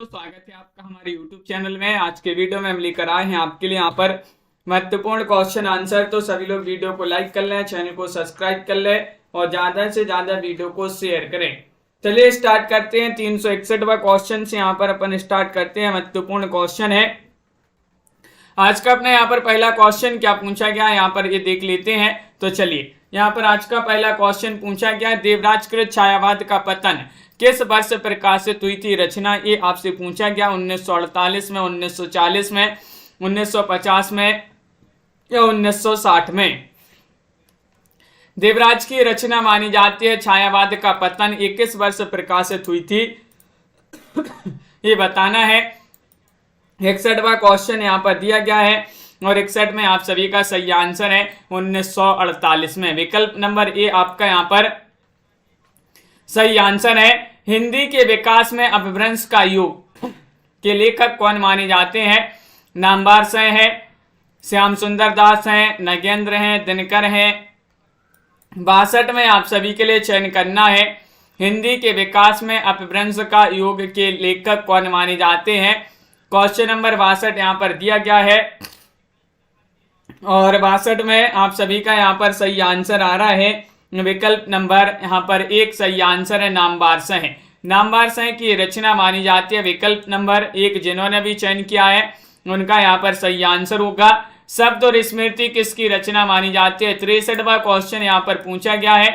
स्वागत है आपका हमारे YouTube चैनल में। आज के वीडियो में हम लेकर आए हैं आपके लिए यहाँ पर महत्वपूर्ण क्वेश्चन आंसर। तो सभी लोग वीडियो को लाइक कर लें, चैनल को सब्सक्राइब कर लें और ज्यादा से ज्यादा वीडियो को शेयर करें। चलिए स्टार्ट करते हैं। 361वां क्वेश्चन से यहाँ पर अपन स्टार्ट करते हैं। महत्वपूर्ण क्वेश्चन है आज का। अपना यहाँ पर पहला क्वेश्चन क्या पूछा गया यहाँ पर ये देख लेते हैं। तो चलिए यहाँ पर आज का पहला क्वेश्चन पूछा गया, देवराजकृत छायावाद का पतन किस वर्ष प्रकाशित हुई थी रचना। ये आपसे पूछा गया 1948 में, 1940 में, 1950 में या 1960 में। देवराज की रचना मानी जाती है छायावाद का पतन, ये किस वर्ष प्रकाशित हुई थी ये बताना है। 61वां क्वेश्चन यहाँ पर दिया गया है और 61 में आप सभी का सही आंसर है 1948 में। विकल्प नंबर ए आपका यहाँ पर सही आंसर है। हिंदी के विकास में अपभ्रंश का युग के लेखक कौन माने जाते हैं। नामवर से हैं, श्याम सुंदर दास हैं, नगेंद्र हैं, दिनकर हैं। 62 में आप सभी के लिए चयन करना है। हिंदी के विकास में अपभ्रंश का युग के लेखक कौन माने जाते हैं। क्वेश्चन नंबर 62 यहाँ पर दिया गया है और 62 में आप सभी का यहाँ पर सही आंसर आ रहा है। विकल्प नंबर यहाँ पर एक सही आंसर है, नामवर से है। नामवर से की रचना मानी जाती है। विकल्प नंबर एक जिन्होंने भी चयन किया है उनका यहाँ पर सही आंसर होगा। शब्द और स्मृति किसकी रचना मानी जाती है। 63वां क्वेश्चन यहाँ पर पूछा गया है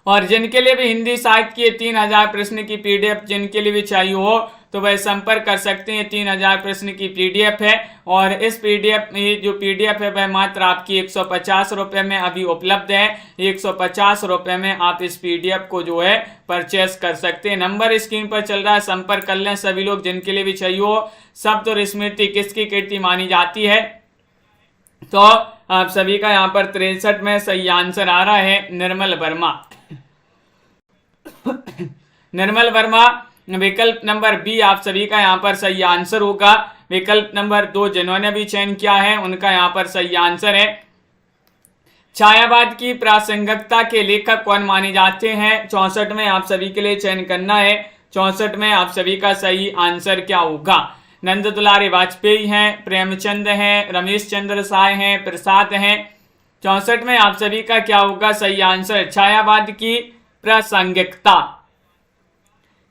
और जिनके लिए भी हिंदी साहित्य की 3000 प्रश्न की पीडीएफ जिनके लिए भी चाहिए हो तो वह संपर्क कर सकते हैं। 3000 प्रश्न की पीडीएफ है और इस पीडीएफ जो पीडीएफ है वह मात्र आपकी 150 रुपये में अभी उपलब्ध है। 150 रुपये में आप इस पीडीएफ को जो है परचेस कर सकते हैं। नंबर स्क्रीन पर चल रहा है, संपर्क कर लें सभी लोग जिनके लिए भी चाहिए हो। शब्द और स्मृति किसकी कृति मानी जाती है। तो आप सभी का यहाँ पर 63 में सही आंसर आ रहा है, निर्मल वर्मा। निर्मल वर्मा विकल्प नंबर बी आप सभी का यहाँ पर सही आंसर होगा। विकल्प नंबर 2 जिन्होंने भी चयन किया है उनका यहाँ पर सही आंसर है। छायावाद की प्रासंगिकता के लेखक कौन माने जाते हैं। 64 में आप सभी के लिए चयन करना है। 64 में आप सभी का सही आंसर क्या होगा। नंद दुलारे वाजपेयी हैं, प्रेमचंद हैं, रमेश चंद्र साय हैं, प्रसाद हैं। 64 में आप सभी का क्या होगा सही आंसर। छायावाद की प्रासंगिकता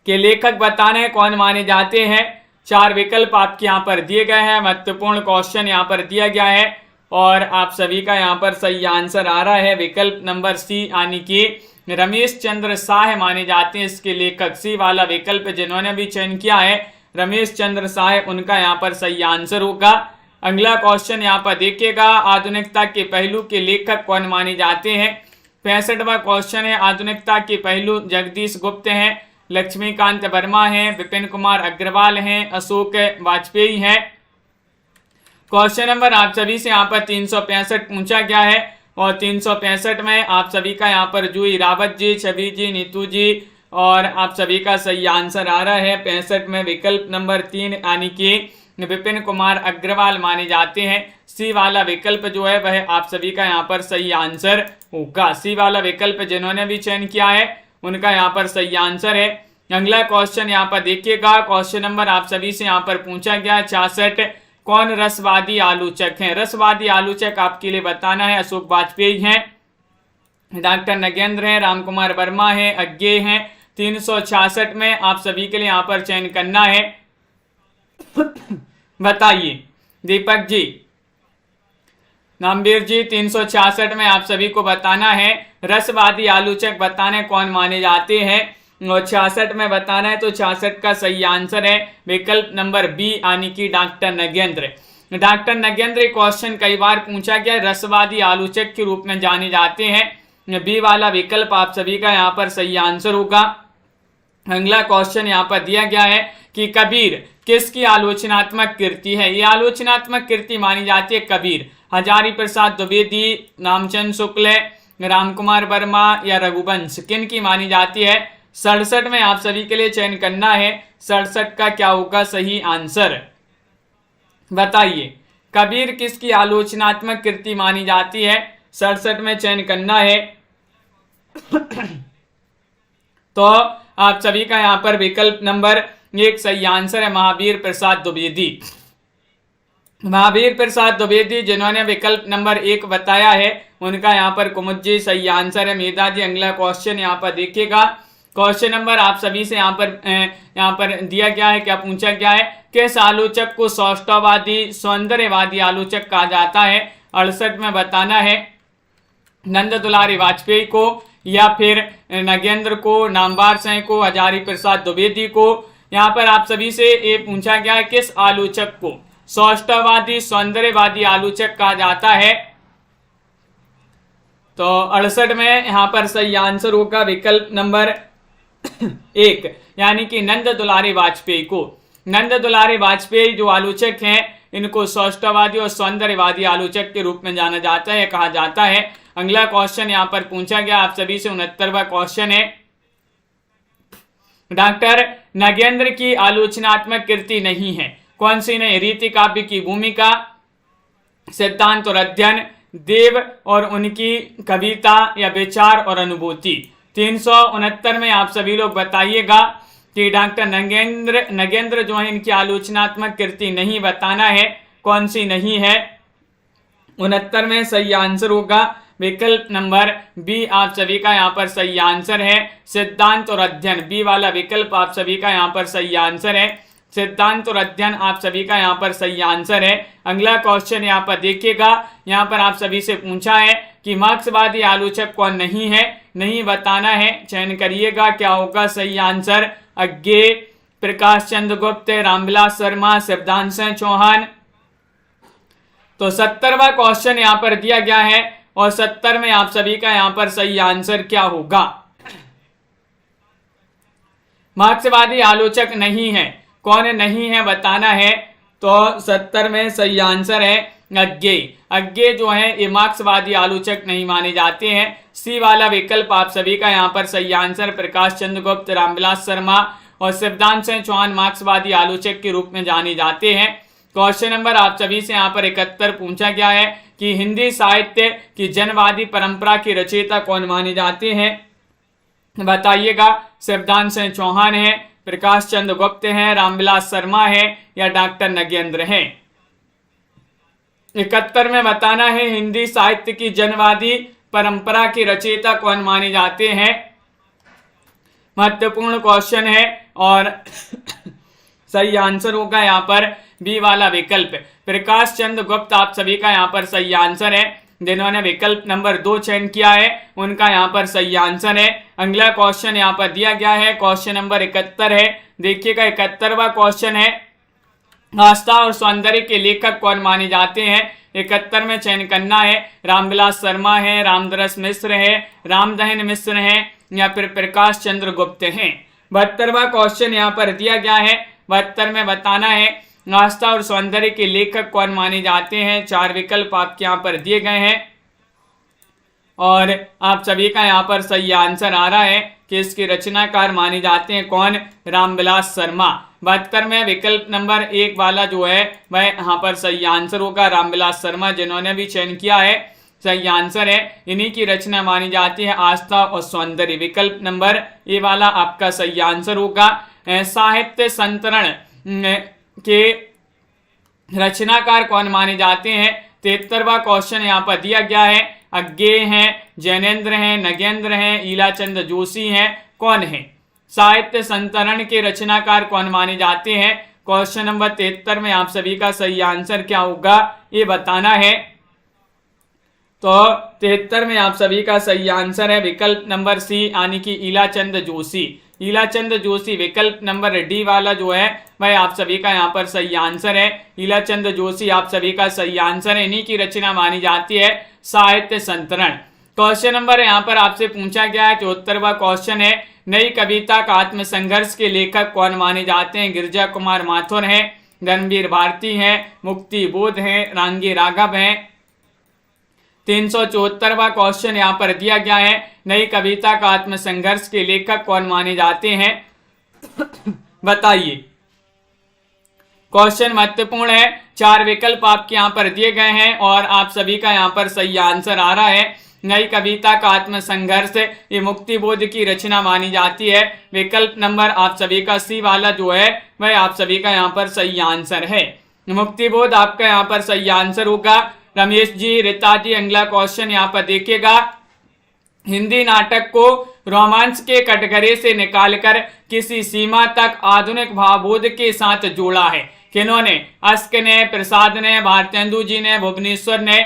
के लेखक बताने कौन माने जाते हैं। 4 विकल्प आपके यहाँ पर दिए गए हैं। महत्वपूर्ण क्वेश्चन यहाँ पर दिया गया है और आप सभी का यहाँ पर सही आंसर आ रहा है विकल्प नंबर सी, यानी कि रमेश चंद्र साय माने जाते हैं इसके लेखक। सी वाला विकल्प जिन्होंने भी चयन किया है रमेश चंद्र साय, उनका यहाँ पर सही आंसर होगा। अगला क्वेश्चन यहाँ पर देखिएगा, आधुनिकता के पहलू के लेखक कौन माने जाते हैं। 65वां क्वेश्चन है, आधुनिकता के पहलू जगदीश गुप्त हैं, लक्ष्मीकांत वर्मा हैं, विपिन कुमार अग्रवाल हैं, अशोक वाजपेयी हैं। क्वेश्चन नंबर आप सभी से यहाँ पर 365 पूछा गया है और 365 में आप सभी का यहाँ पर जूही रावत जी, छवि जी, नीतू जी और आप सभी का सही आंसर आ रहा है 65 में विकल्प नंबर 3, यानी कि विपिन कुमार अग्रवाल माने जाते हैं। सी वाला विकल्प जो है वह आप सभी का यहाँ पर सही आंसर होगा। सी वाला विकल्प जिन्होंने भी चयन किया है उनका यहाँ पर सही आंसर है। अगला क्वेश्चन यहाँ पर देखिएगा, क्वेश्चन नंबर आप सभी से यहाँ पर पूछा गया 66, कौन रसवादी आलोचक हैं। रसवादी आलोचक आपके लिए बताना है। अशोक वाजपेयी हैं, डॉक्टर नगेंद्र हैं, राम कुमार वर्मा हैं, अज्ञे हैं। 366 में आप सभी के लिए यहाँ पर चयन करना है। बताइए दीपक जी, नामवीर जी। 366 में आप सभी को बताना है रसवादी आलोचक बताने कौन माने जाते हैं और 66 में बताना है। तो 66 का सही आंसर है विकल्प नंबर बी, यानी कि doctor Nagendra. Doctor Nagendra question कई बार पूछा गया, रसवादी आलोचक के रूप में जाने जाते हैं। बी वाला विकल्प आप सभी का यहाँ पर सही आंसर होगा। अगला क्वेश्चन यहाँ पर दिया गया है कि कबीर किसकी आलोचनात्मक कृति है। ये आलोचनात्मक कृति मानी जाती है कबीर। हजारी प्रसाद द्विवेदी, नामचंद शुक्ल, राम कुमार वर्मा या रघुवंश किन की मानी जाती है। 67 में आप सभी के लिए चयन करना है। 67 का क्या होगा सही आंसर, बताइए। कबीर किसकी आलोचनात्मक कृति मानी जाती है। 67 में चयन करना है। तो आप सभी का यहाँ पर विकल्प नंबर एक सही आंसर है महावीर प्रसाद द्विवेदी। महावीर प्रसाद द्विवेदी जिन्होंने विकल्प नंबर 1 बताया है उनका यहाँ पर कुमुज्जी सही आंसर है। मेधा जी अगला क्वेश्चन यहाँ पर देखिएगा। क्वेश्चन नंबर आप सभी से यहाँ पर दिया गया है, क्या पूछा गया है, किस आलोचक को सौष्ठववादी सौंदर्यवादी आलोचक कहा जाता है। 68 में बताना है नंद दुलारी वाजपेयी को या फिर नगेंद्र को, नामवर सिंह को, हजारी प्रसाद द्विवेदी को। यहाँ पर आप सभी से ये पूछा गया है किस आलोचक को सौष्ठववादी सौंदर्यवादी आलोचक कहा जाता है। तो 68 में यहाँ पर सही आंसर होगा विकल्प नंबर 1 यानी कि नंद दुलारी वाजपेयी को। नंद दुलारी वाजपेयी जो आलोचक हैं इनको सौष्ठववादी और सौंदर्यवादी आलोचक के रूप में जाना जाता है, कहा जाता है। अगला क्वेश्चन यहाँ पर पूछा गया आप सभी से 69वां क्वेश्चन है, डॉक्टर नगेंद्र की आलोचनात्मक कृति नहीं है, कौन सी नहीं। रीति काव्य की भूमिका, सिद्धांत और अध्ययन, देव और उनकी कविता या विचार और अनुभूति। 369 में आप सभी लोग बताइएगा कि डॉक्टर नगेंद्र जो है इनकी आलोचनात्मक कृति नहीं, बताना है कौन सी नहीं है। 69 में सही आंसर होगा विकल्प नंबर बी, आप सभी का यहाँ पर सही आंसर है सिद्धांत और अध्ययन। बी वाला विकल्प आप सभी का यहाँ पर सही आंसर है, सिद्धांत और अध्ययन आप सभी का यहाँ पर सही आंसर है। अगला क्वेश्चन यहाँ पर देखिएगा, यहाँ पर आप सभी से पूछा है कि मार्क्सवादी आलोचक कौन नहीं है, नहीं बताना है, चयन करिएगा क्या होगा सही आंसर। अज्ञे, प्रकाश चंद्र गुप्त, रामविलास शर्मा, शिवदान सिंह चौहान। तो 70वां क्वेश्चन यहाँ पर दिया गया है और 70 में आप सभी का यहाँ पर सही आंसर क्या होगा। मार्क्सवादी आलोचक नहीं है, कौन नहीं है बताना है। तो 70 में सही आंसर है अज्ञे। अज्ञे जो है ये मार्क्सवादी आलोचक नहीं माने जाते हैं। सी वाला विकल्प आप सभी का यहाँ पर सही आंसर, प्रकाश चंद्र गुप्त, रामविलास शर्मा और शिवदान सिंह चौहान मार्क्सवादी आलोचक के रूप में जाने जाते हैं। क्वेश्चन नंबर आप सभी से यहाँ पर 71 पूछा गया है कि हिंदी साहित्य की जनवादी परंपरा के रचयिता कौन माने जाते हैं, बताइएगा। शिवदान सिंह चौहान है, प्रकाश चंद्र गुप्त है, रामविलास शर्मा है या डॉक्टर नगेंद्र है। 71 में बताना है हिंदी साहित्य की जनवादी परंपरा के रचयिता कौन माने जाते हैं। महत्वपूर्ण क्वेश्चन है और सही आंसर होगा यहाँ पर बी वाला विकल्प, प्रकाश चंद्र गुप्त आप सभी का यहाँ पर सही आंसर है। जिन्होंने विकल्प नंबर 2 चयन किया है उनका यहाँ पर सही आंसर है। अगला क्वेश्चन यहाँ पर दिया गया है, क्वेश्चन नंबर 71 है। देखिएगा 71वां क्वेश्चन है, आस्था और सौंदर्य के लेखक कौन माने जाते हैं। 71 में चयन करना है, रामविलास शर्मा है, रामदरस मिश्र है, रामदहन मिश्र है या फिर प्रकाश चंद्र गुप्त हैं। 72वां क्वेश्चन यहाँ पर दिया गया है। 72 में बताना है आस्था और सौंदर्य के लेखक कौन माने जाते हैं। 4 विकल्प आपके यहाँ पर दिए गए हैं और आप सभी का यहाँ पर सही आंसर आ रहा है कि इसके रचनाकार माने जाते हैं कौन, रामविलास शर्मा। 72 में विकल्प नंबर 1 वाला जो है वह यहाँ पर सही आंसर होगा, रामविलास शर्मा जिन्होंने भी चयन किया है सही आंसर है। इन्हीं की रचना मानी जाती है आस्था और सौंदर्य। विकल्प नंबर ए वाला आपका सही आंसर होगा। साहित्य संतरण के रचनाकार कौन माने जाते हैं। 73वां क्वेश्चन यहाँ पर दिया गया है, अज्ञे हैं, जैनेन्द्र हैं, नगेंद्र हैं, ईलाचंद जोशी हैं, कौन है। साहित्य संतरण के रचनाकार कौन माने जाते हैं। क्वेश्चन नंबर 73 में आप सभी का सही आंसर क्या होगा ये बताना है। तो 73 में आप सभी का सही आंसर है विकल्प नंबर सी यानी कि ईलाचंद जोशी। ईलाचंद जोशी विकल्प नंबर डी वाला जो है वह आप सभी का यहाँ पर सही आंसर है। ईलाचंद जोशी आप सभी का सही आंसर है। इन्हीं की रचना मानी जाती है साहित्य संतरण। क्वेश्चन नंबर यहाँ पर आपसे पूछा गया है 74वां क्वेश्चन है, नई कविता का आत्मसंघर्ष के लेखक कौन माने जाते हैं। गिरिजा कुमार माथुर हैं, धर्मवीर भारती हैं, मुक्ति बोध हैं, रांगी राघव हैं। 374वां क्वेश्चन यहाँ पर दिया गया है, नई कविता का आत्मसंघर्ष के लेखक कौन माने जाते हैं, बताइए। क्वेश्चन महत्वपूर्ण है। 4 विकल्प आपके यहाँ पर दिए गए हैं और आप सभी का यहाँ पर सही आंसर आ रहा है। नई कविता का आत्मसंघर्ष, ये मुक्ति बोध की रचना मानी जाती है। विकल्प नंबर आप सभी का सी वाला जो है वह आप सभी का यहाँ पर सही आंसर है। मुक्ति बोध आपका यहाँ पर सही आंसर होगा। रमेश जी, रीता जी, अगला क्वेश्चन यहाँ पर देखिएगा। हिंदी नाटक को रोमांस के कटघरे से निकालकर किसी सीमा तक आधुनिक भावबोध के साथ जोड़ा है। किन्होंने? अस्क ने, प्रसाद ने, भारतेंदु जी ने, भुवनेश्वर ने।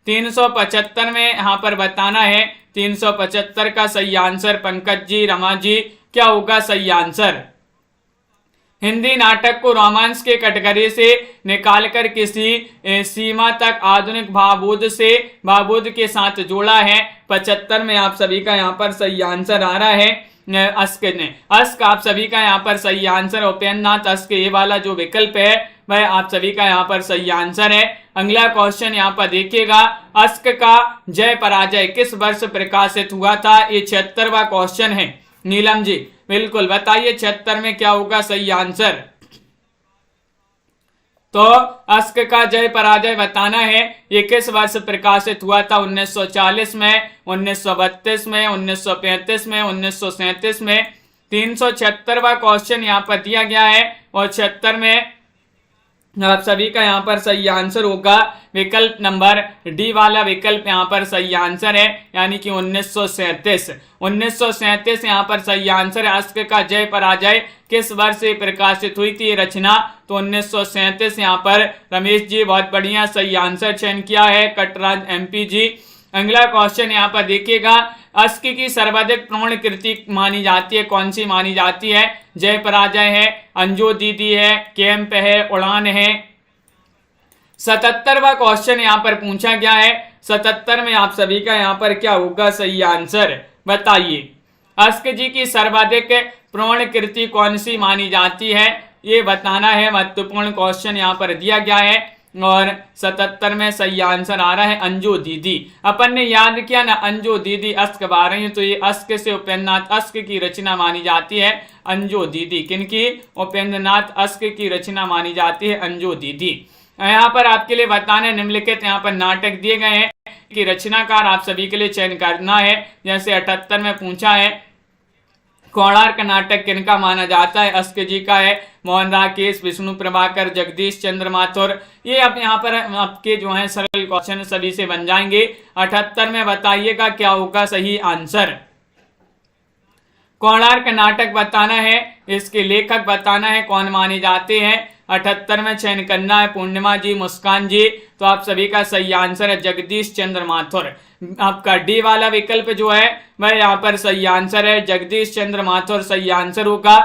375 में यहाँ पर बताना है। 375 का सही आंसर पंकज जी, रमा जी, क्या होगा सही आंसर? हिंदी नाटक को रोमांस के कटघरे से निकालकर किसी सीमा तक आधुनिक भावबोध के साथ जोड़ा है। 75 में आप सभी का यहाँ पर सही आंसर आ रहा है अस्क ने। अस्क आप सभी का यहाँ पर सही आंसर। उपेन्द्रनाथ अस्क, ये वाला जो विकल्प है वह आप सभी का यहाँ पर सही आंसर है। अगला क्वेश्चन यहाँ पर देखिएगा। अस्क का जय पराजय किस वर्ष प्रकाशित हुआ था? ये 76वां क्वेश्चन है। नीलम जी, बिल्कुल बताइए 76 में क्या होगा सही आंसर? तो अस्क का जय पराजय बताना है। ये किस वर्ष प्रकाशित हुआ था? 1940 में, 1932 में, 1935 में, 1937 में। 376वां क्वेश्चन यहाँ पर दिया गया है और 76 में आप सभी का यहाँ पर सही आंसर होगा विकल्प नंबर डी वाला विकल्प यहाँ पर सही आंसर है, यानी कि 1937। 1937 यहाँ पर सही आंसर है। अस्क का जय पराजय किस वर्ष से प्रकाशित हुई थी रचना? तो 1937 यहाँ पर रमेश जी बहुत बढ़िया सही आंसर चयन किया है। कटराज एमपी जी। अगला क्वेश्चन यहाँ पर देखिएगा। अस्क की सर्वाधिक प्रौढ़ कृति मानी जाती है, कौन सी मानी जाती है? जय पराजय है, अंजू दीदी है, कैंप है, उड़ान है। 77वां क्वेश्चन यहाँ पर पूछा गया है। 77 में आप सभी का यहाँ पर क्या होगा सही आंसर? बताइए। अस्क जी की सर्वाधिक प्रौढ़ कृति कौन सी मानी जाती है, ये बताना है। महत्वपूर्ण क्वेश्चन यहाँ पर दिया गया है और 77 में सही आंसर आ रहा है अंजू दीदी। अपन ने याद किया ना, अंजू दीदी अस्क बा रही है, तो ये अस्क से उपेन्द्रनाथ अस्क की रचना मानी जाती है अंजू दीदी। किनकी? उपेन्द्रनाथ अस्क की रचना मानी जाती है अंजू दीदी। यहाँ पर आपके लिए बताना है निम्नलिखित यहाँ पर नाटक दिए गए हैं कि रचनाकार आप सभी के लिए चयन करना है। जैसे 78 में पूछा है कोणार्क नाटक किनका माना जाता है? अस्क जी का है। मोहन राकेश, विष्णु प्रभाकर, जगदीश चंद्र माथुर। ये अब यहाँ पर आपके जो है सरल क्वेश्चन सभी से बन जाएंगे। 78 में बताइएगा क्या होगा सही आंसर? कोणार्क नाटक बताना है, इसके लेखक बताना है, कौन माने जाते हैं। 78 में चयन करना है पूर्णिमा जी, मुस्कान जी। तो आप सभी का सही आंसर है जगदीश चंद्र माथुर। आपका डी वाला विकल्प जो है वह यहाँ पर सही आंसर है, जगदीश चंद्र माथुर सही आंसर होगा।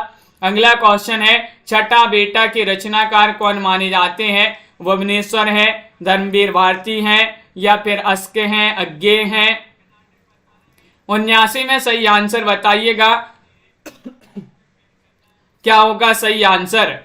अगला क्वेश्चन है छठा बेटा के रचनाकार कौन माने जाते हैं? भुवनेश्वर है, धर्मवीर भारती हैं, या फिर अस्क हैं, अज्ञेय हैं। 79 में सही आंसर बताइएगा क्या होगा सही आंसर?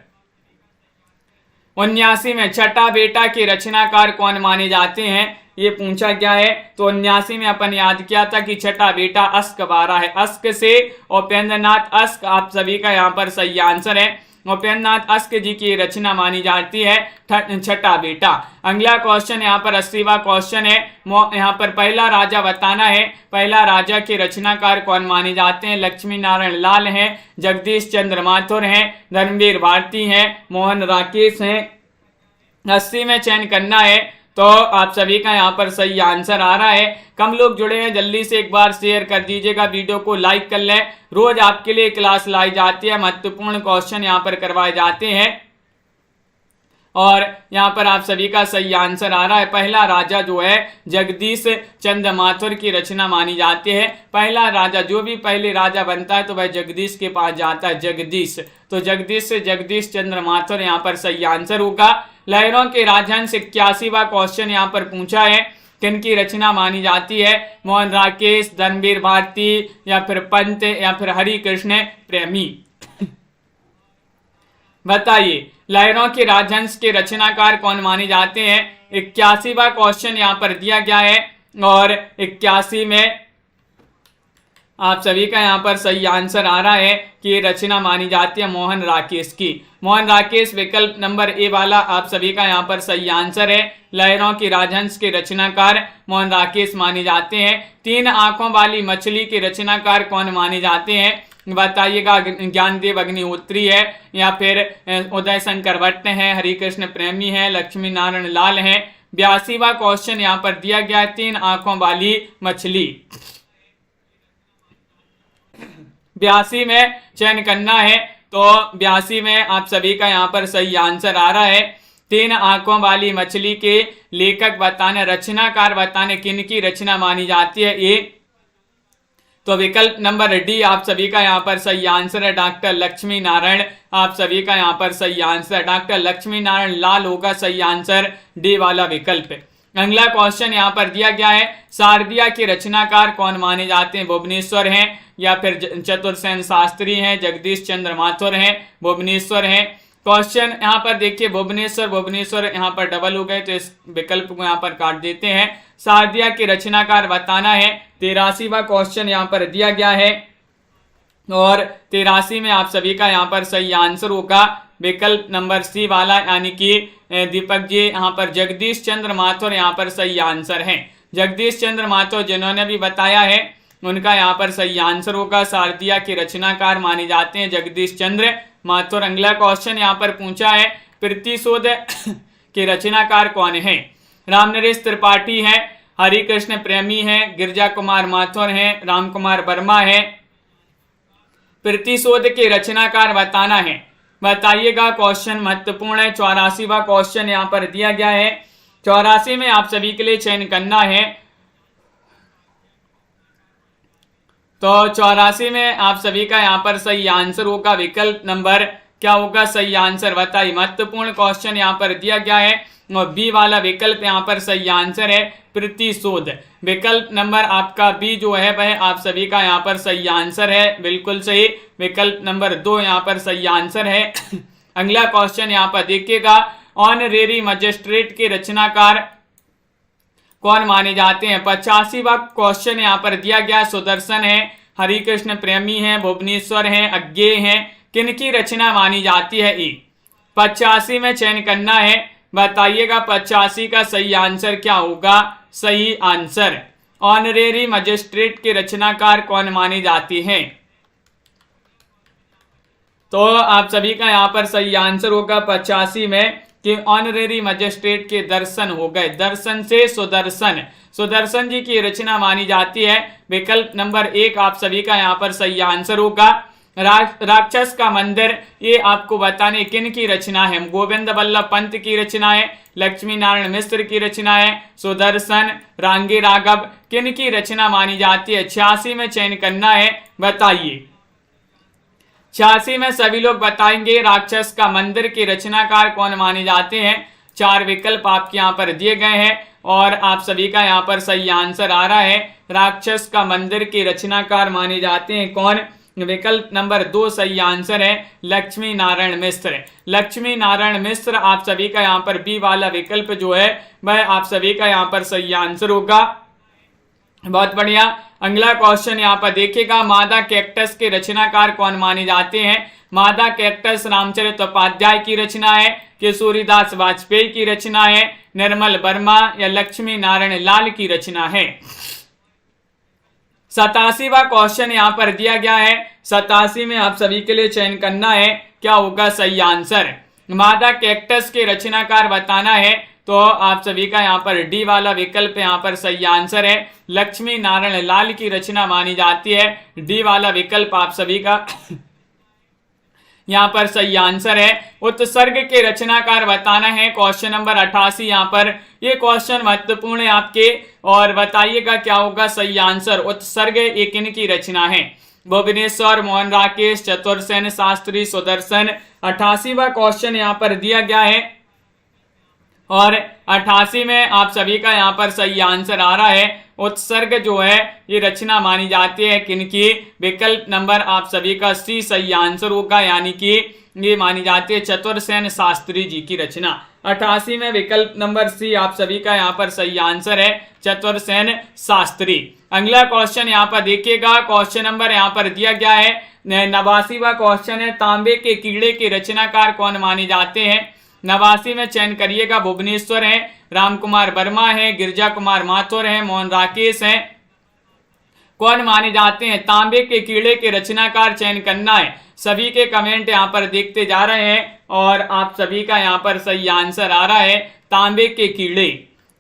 79 में छठा बेटा के रचनाकार कौन माने जाते हैं, ये पूछा गया है। तो 79 में अपन याद किया था कि छठा बेटा अस्क बारा है। अस्क से उपेन्द्रनाथ अस्क आप सभी का यहाँ पर सही आंसर है। उपेन्द्रनाथ अस्क जी की रचना मानी जाती है छठा बेटा। अगला क्वेश्चन यहाँ पर 80वां क्वेश्चन है। यहाँ पर पहला राजा बताना है। पहला राजा के रचनाकार कौन माने जाते हैं? लक्ष्मी नारायण लाल हैं, जगदीश चंद्र माथुर हैं, धर्मवीर भारती हैं, मोहन राकेश हैं। 80 में चयन करना है, तो आप सभी का यहाँ पर सही आंसर आ रहा है। कम लोग जुड़े हैं, जल्दी से एक बार शेयर कर दीजिएगा, वीडियो को लाइक कर लें। रोज आपके लिए क्लास लाई जाती है, महत्वपूर्ण क्वेश्चन यहाँ पर करवाए जाते हैं और यहाँ पर आप सभी का सही आंसर आ रहा है। पहला राजा जो है जगदीश चंद्र माथुर की रचना मानी जाती है। पहला राजा, जो भी पहले राजा बनता है तो वह जगदीश के पास जाता है, जगदीश। तो जगदीश से जगदीश चंद्र माथुर यहाँ पर सही आंसर होगा। लहरों के राजहंस 81वां क्वेश्चन यहाँ पर पूछा है, किनकी रचना मानी जाती है? मोहन राकेश, धर्मवीर भारती, या फिर पंत, या फिर हरि कृष्ण प्रेमी। बताइए लहरों के राजहंस के रचनाकार कौन माने जाते हैं? 81वां क्वेश्चन यहाँ पर दिया गया है और 81 में आप सभी का यहाँ पर सही आंसर आ रहा है कि ये रचना मानी जाती है मोहन राकेश की। मोहन राकेश विकल्प नंबर ए वाला आप सभी का यहाँ पर सही आंसर है। लहरों की राजहंस के रचनाकार मोहन राकेश माने जाते हैं। 3 आंखों वाली मछली के रचनाकार कौन माने जाते हैं, बताइएगा। ज्ञानदेव अग्निहोत्री है या फिर उदय शंकर भट्ट है, हरिकृष्ण प्रेमी है, लक्ष्मी नारायण लाल है। 82वां क्वेश्चन यहाँ पर दिया गया है, 3 आंखों वाली मछली। 82 में चयन करना है, तो 82 में आप सभी का यहाँ पर सही आंसर आ रहा है। 3 आंखों वाली मछली के लेखक बताने, रचनाकार बताने किन की रचना मानी जाती है, ये तो विकल्प नंबर डी आप सभी का यहाँ पर सही आंसर है, डॉक्टर लक्ष्मी नारायण। आप सभी का यहाँ पर सही आंसर डॉक्टर लक्ष्मी नारायण लाल होगा सही आंसर, डी वाला विकल्प। अगला क्वेश्चन यहाँ पर दिया गया है, शारदिया के रचनाकार कौन माने जाते हैं, भुवनेश्वर हैं या फिर चतुरसेन शास्त्री हैं, जगदीश चंद्र माथुर हैं, भुवनेश्वर हैं। क्वेश्चन यहाँ पर देखिए भुवनेश्वर यहाँ पर डबल हो गए, तो इस विकल्प को यहाँ पर काट देते हैं। शारदिया के रचनाकार बताना है। 83वां क्वेश्चन यहाँ पर दिया गया है और 83 में आप सभी का यहाँ पर सही आंसर होगा विकल्प नंबर सी वाला, यानी कि दीपक जी यहाँ पर जगदीश चंद्र माथुर यहाँ पर सही आंसर है। जगदीश चंद्र माथुर जिन्होंने भी बताया है उनका यहाँ पर सही आंसर होगा, शारदिया के रचनाकार माने जाते हैं जगदीश चंद्र माथुर। अगला क्वेश्चन यहाँ पर पूछा है, प्रतिशोध के रचनाकार कौन है, रामनरेश त्रिपाठी है, हरिकृष्ण प्रेमी है, गिरजा कुमार माथुर है, राम कुमार वर्मा है। प्रतिशोध के रचनाकार बताना है, बताइएगा। क्वेश्चन महत्वपूर्ण है। 84वां क्वेश्चन यहाँ पर दिया गया है। 84 में आप सभी के लिए चयन करना है, तो 84 में आप सभी का यहाँ पर सही आंसर होगा विकल्प नंबर क्या होगा सही आंसर, बताइए। महत्वपूर्ण क्वेश्चन यहाँ पर दिया गया है और बी वाला विकल्प यहाँ पर सही आंसर है, प्रतिशोध। विकल्प नंबर आपका बी जो है वह आप सभी का यहाँ पर सही आंसर है, बिल्कुल सही। विकल्प नंबर 2 यहाँ पर सही आंसर है। अगला क्वेश्चन यहाँ पर देखिएगा, ऑनरेरी मजिस्ट्रेट के रचनाकार कौन माने जाते हैं। 85वां क्वेश्चन यहाँ पर दिया गया, सुदर्शन है, हरिकृष्ण प्रेमी है, भुवनेश्वर है, अज्ञेय है, किनकी रचना मानी जाती है, ई 85 में चयन करना है, बताइएगा। 85 का सही आंसर क्या होगा, सही आंसर ऑनरेरी मजिस्ट्रेट के रचनाकार कौन मानी जाती है, तो आप सभी का यहाँ पर सही आंसर होगा 85 में कि ऑनरेरी मजिस्ट्रेट के दर्शन हो गए, दर्शन से सुदर्शन, सुदर्शन जी की रचना मानी जाती है। विकल्प नंबर 1 आप सभी का यहाँ पर सही आंसर होगा। राक्षस का मंदिर, ये आपको बताने किन की रचना है, गोविंद वल्लभ पंत की रचना है, लक्ष्मी नारायण मिश्र की रचना है, सुदर्शन, रांगी राघव, किन की रचना मानी जाती है। 86 में चयन करना है, बताइए। 86 में सभी लोग बताएंगे राक्षस का मंदिर के रचनाकार कौन माने जाते हैं। 4 विकल्प आपके यहाँ पर दिए गए हैं और आप सभी का यहाँ पर सही आंसर आ रहा है, राक्षस का मंदिर के रचनाकार माने जाते हैं कौन, विकल्प नंबर 2 सही आंसर है, लक्ष्मी नारायण मिश्र। लक्ष्मी नारायण मिश्र आप सभी का यहाँ पर बी वाला विकल्प जो है वह आप सभी का यहाँ पर सही आंसर होगा, बहुत बढ़िया। अगला क्वेश्चन यहाँ पर देखिएगा, मादा कैक्टस के रचनाकार कौन माने जाते हैं। मादा कैक्टस रामचरित उपाध्याय की रचना है, किशोरीदास वाजपेयी की रचना है, निर्मल वर्मा या लक्ष्मी नारायण लाल की रचना है। 87वां क्वेश्चन यहाँ पर दिया गया है। 87 में आप सभी के लिए चयन करना है, क्या होगा सही आंसर। मादा कैक्टस के रचनाकार बताना है, तो आप सभी का यहाँ पर डी वाला विकल्प यहाँ पर सही आंसर है, लक्ष्मी नारायण लाल की रचना मानी जाती है। डी वाला विकल्प आप सभी का यहाँ पर सही आंसर है। उत्सर्ग के रचनाकार बताना है, क्वेश्चन नंबर 88 यहाँ पर, ये क्वेश्चन महत्वपूर्ण है आपके, और बताइएगा क्या होगा सही आंसर। उत्सर्ग एक इनकी रचना है, भुवनेश्वर, मोहन राकेश, चतुरसेन शास्त्री, सुदर्शन। 88वां क्वेश्चन यहाँ पर दिया गया है और 88 में आप सभी का यहाँ पर सही आंसर आ रहा है। उत्सर्ग जो है ये रचना मानी जाती है किनकी, विकल्प नंबर आप सभी का सी सही आंसर होगा, यानी कि ये मानी जाती है चतुरसेन शास्त्री जी की रचना। 88 में विकल्प नंबर सी आप सभी का यहाँ पर सही आंसर है, चतुरसेन शास्त्री। अगला क्वेश्चन यहाँ पर देखिएगा, क्वेश्चन नंबर यहाँ पर दिया गया है, 89वां क्वेश्चन है, तांबे के कीड़े के रचनाकार कौन माने जाते हैं? 89 में चयन करिएगा। भुवनेश्वर है, राम कुमार वर्मा है, गिरजा कुमार माथुर है, मोहन राकेश है, कौन माने जाते हैं? तांबे के कीड़े के रचनाकार चयन करना है। सभी के कमेंट यहाँ पर देखते जा रहे हैं और आप सभी का यहाँ पर सही आंसर आ रहा है तांबे के कीड़े।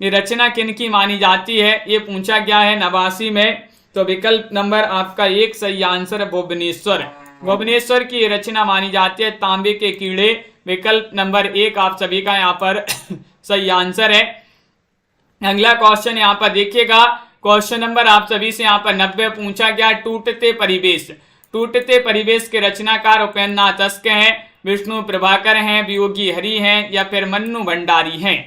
ये रचना किनकी मानी जाती है, ये पूछा गया है 89 में। तो विकल्प नंबर आपका 1 सही आंसर है भुवनेश्वर। भुवनेश्वर की ये रचना मानी जाती है तांबे के कीड़े। विकल्प नंबर 1 आप सभी का यहाँ पर सही आंसर है। अगला क्वेश्चन यहाँ पर देखिएगा। क्वेश्चन नंबर आप सभी से यहाँ पर 90 पूछा गया। टूटते परिवेश, टूटते परिवेश के रचनाकार उपेंद्र नाथ अस्क हैं, विष्णु प्रभाकर हैं, वियोगी हरि हैं या फिर मन्नू भंडारी हैं?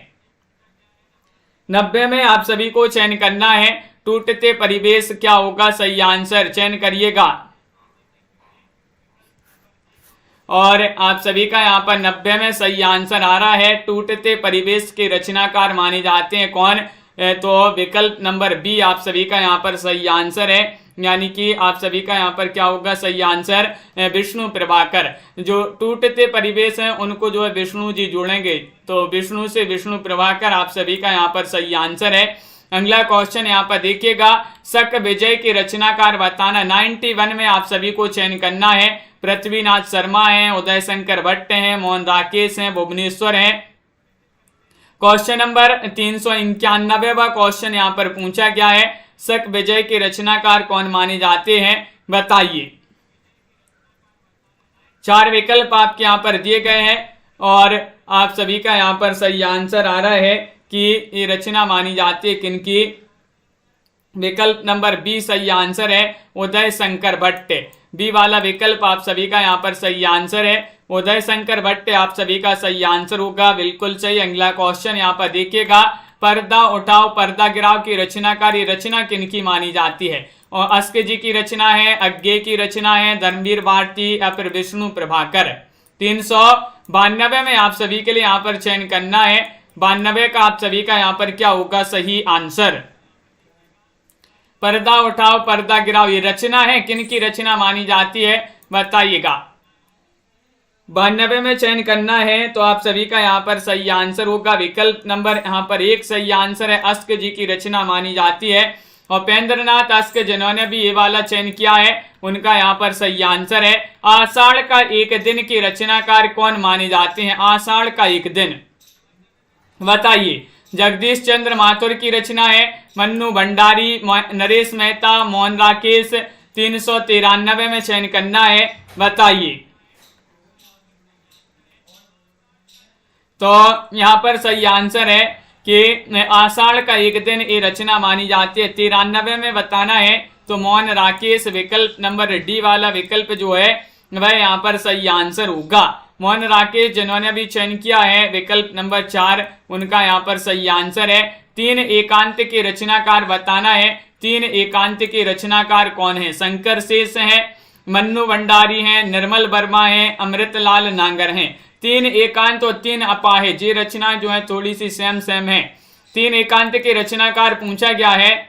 90 में आप सभी को चयन करना है। टूटते परिवेश क्या होगा सही आंसर, चयन करिएगा। और आप सभी का यहाँ पर 90 में सही आंसर आ रहा है। टूटते परिवेश के रचनाकार माने जाते हैं कौन? तो विकल्प नंबर बी आप सभी का यहाँ पर सही आंसर है। यानी कि आप सभी का यहाँ पर क्या होगा सही आंसर, विष्णु प्रभाकर। जो टूटते परिवेश हैं उनको जो है विष्णु जी जोड़ेंगे, तो विष्णु से विष्णु प्रभाकर आप सभी का यहाँ पर सही आंसर है। अगला क्वेश्चन यहाँ पर देखिएगा। शक विजय के रचनाकार बताना। 91 में आप सभी को चयन करना है। पृथ्वीनाथ शर्मा हैं, उदय शंकर भट्ट हैं, मोहन राकेश हैं, भुवनेश्वर हैं। क्वेश्चन नंबर 391वां क्वेश्चन यहाँ पर पूछा गया है। शक विजय के रचनाकार कौन माने जाते हैं, बताइए। 4 विकल्प आपके यहाँ पर दिए गए हैं और आप सभी का यहाँ पर सही आंसर आ रहा है कि ये रचना मानी जाती है किनकी। विकल्प नंबर बी सही आंसर है, उदय शंकर भट्ट। बी वाला विकल्प आप सभी का यहाँ पर सही आंसर है, उदय शंकर भट्ट आप सभी का सही आंसर होगा, बिल्कुल सही। अगला क्वेश्चन यहाँ पर देखिएगा। पर्दा उठाओ पर्दा गिराओ की रचनाकार, ये रचना किनकी मानी जाती है? और अस्क जी की रचना है, अज्ञे की रचना है, धर्मवीर भारती या फिर विष्णु प्रभाकर? 392 में आप सभी के लिए यहाँ पर चयन करना है। 92 का आप सभी का यहाँ पर क्या होगा सही आंसर? पर्दा उठाओ पर्दा गिराओ ये रचना है किनकी रचना मानी जाती है, बताइएगा। 92 में चयन करना है तो आप सभी का यहाँ पर सही आंसर होगा। विकल्प नंबर यहाँ पर 1 सही आंसर है, अस्क जी की रचना मानी जाती है। और उपेंद्र नाथ अस्क जिन्होंने भी ये वाला चयन किया है उनका यहाँ पर सही आंसर है। आषाढ़ का एक दिन की रचनाकार कौन माने जाते हैं? आषाढ़ का एक दिन, बताइए। जगदीश चंद्र माथुर की रचना है, मन्नू भंडारी, नरेश मेहता, मोहन राकेश। 393 में चयन करना है, बताइए। तो यहाँ पर सही आंसर है कि आषाढ़ का एक दिन ये रचना मानी जाती है। 93 में बताना है तो मोहन राकेश। विकल्प नंबर डी वाला विकल्प जो है वह यहाँ पर सही आंसर होगा। मोहन राकेश जिन्होंने भी चयन किया है विकल्प नंबर 4 उनका यहाँ पर सही आंसर है। 3 एकांत के रचनाकार बताना है। 3 एकांत के रचनाकार कौन है? शंकर शेष हैं, मन्नू भंडारी हैं, निर्मल वर्मा हैं, अमृतलाल नांगर हैं। 3 एकांत और 3 अपाहिज ये रचना जो है थोड़ी सी सेम है। 3 एकांत के रचनाकार पूछा गया है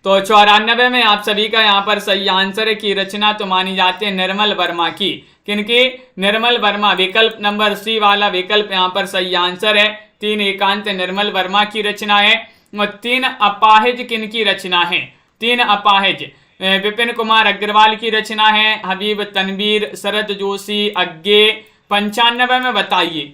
तो 94 में आप सभी का यहाँ पर सही आंसर है कि रचना तो मानी जाती है निर्मल वर्मा की। किनकी? निर्मल वर्मा। विकल्प नंबर सी वाला विकल्प यहाँ पर सही आंसर है। 3 एकांत निर्मल वर्मा की रचना है। और 3 अपाहिज किनकी रचना है? 3 अपाहिज विपिन कुमार अग्रवाल की रचना है, हबीब तनवीर, शरद जोशी, अज्ञे। 95 में बताइए।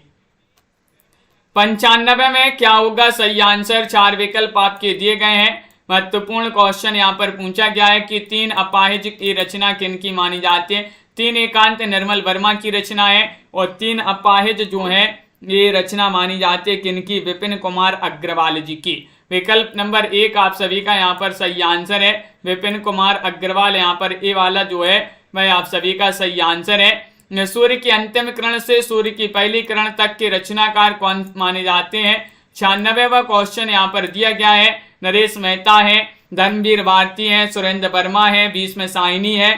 95 में क्या होगा सही आंसर? 4 विकल्प आपके दिए गए हैं। महत्वपूर्ण क्वेश्चन यहाँ पर पूछा गया है कि 3 अपाहिज की रचना किनकी मानी जाती है? 3 एकांत निर्मल वर्मा की रचना है और 3 अपाहिज जो है ये रचना मानी जाती है किनकी? विपिन कुमार अग्रवाल जी की। विकल्प नंबर 1 आप सभी का यहाँ पर सही आंसर है, विपिन कुमार अग्रवाल। यहाँ पर ए वाला जो है वह आप सभी का सही आंसर है। सूर्य की अंतिम किरण से सूर्य की पहली किरण तक के रचनाकार कौन माने जाते हैं? 96वां क्वेश्चन यहाँ पर दिया गया है। नरेश मेहता है, धर्मवीर भारती है, सुरेंद्र वर्मा है, 20 में साइनी है।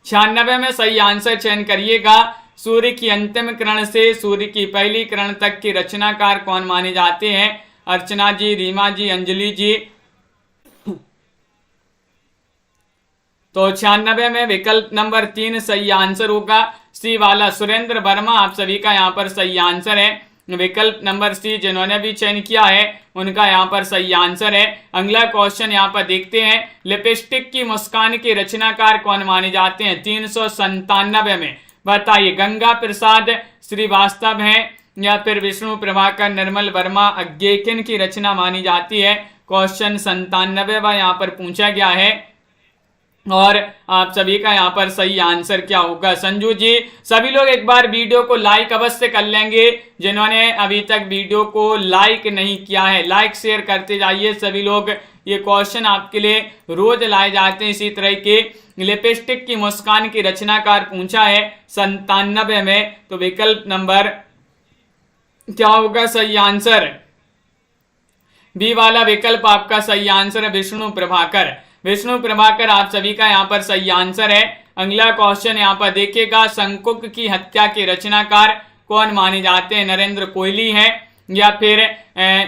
96 में सही आंसर चयन करिएगा। सूर्य की अंतिम किरण से सूर्य की पहली किरण तक के रचनाकार कौन माने जाते हैं? अर्चना जी, रीमा जी, अंजलि जी। तो 96 में विकल्प नंबर 3 सही आंसर होगा। सी वाला सुरेंद्र वर्मा आप सभी का यहाँ पर सही आंसर है। विकल्प नंबर सी जिन्होंने भी चयन किया है उनका यहाँ पर सही आंसर है। अगला क्वेश्चन यहाँ पर देखते हैं, लिपस्टिक की मुस्कान के रचनाकार कौन माने जाते हैं? 397 में बताइए, गंगा प्रसाद श्रीवास्तव हैं या फिर विष्णु प्रभाकर निर्मल वर्मा अज्ञे, किन की रचना मानी जाती है? क्वेश्चन 97वां यहाँ पर पूछा गया है और आप सभी का यहाँ पर सही आंसर क्या होगा? संजू जी, सभी लोग एक बार वीडियो को लाइक अवश्य कर लेंगे। जिन्होंने अभी तक वीडियो को लाइक नहीं किया है, लाइक शेयर करते जाइए सभी लोग। ये क्वेश्चन आपके लिए रोज लाए जाते हैं इसी तरह के। लिपस्टिक की मुस्कान की रचनाकार पूछा है 97 में, तो विकल्प नंबर क्या होगा सही आंसर? बी वाला विकल्प आपका सही आंसर है, विष्णु प्रभाकर। विष्णु प्रभाकर आप सभी का यहाँ पर सही आंसर है। अगला क्वेश्चन यहाँ पर देखिएगा, शंकुक की हत्या के रचनाकार कौन माने जाते हैं? नरेंद्र कोहली हैं या फिर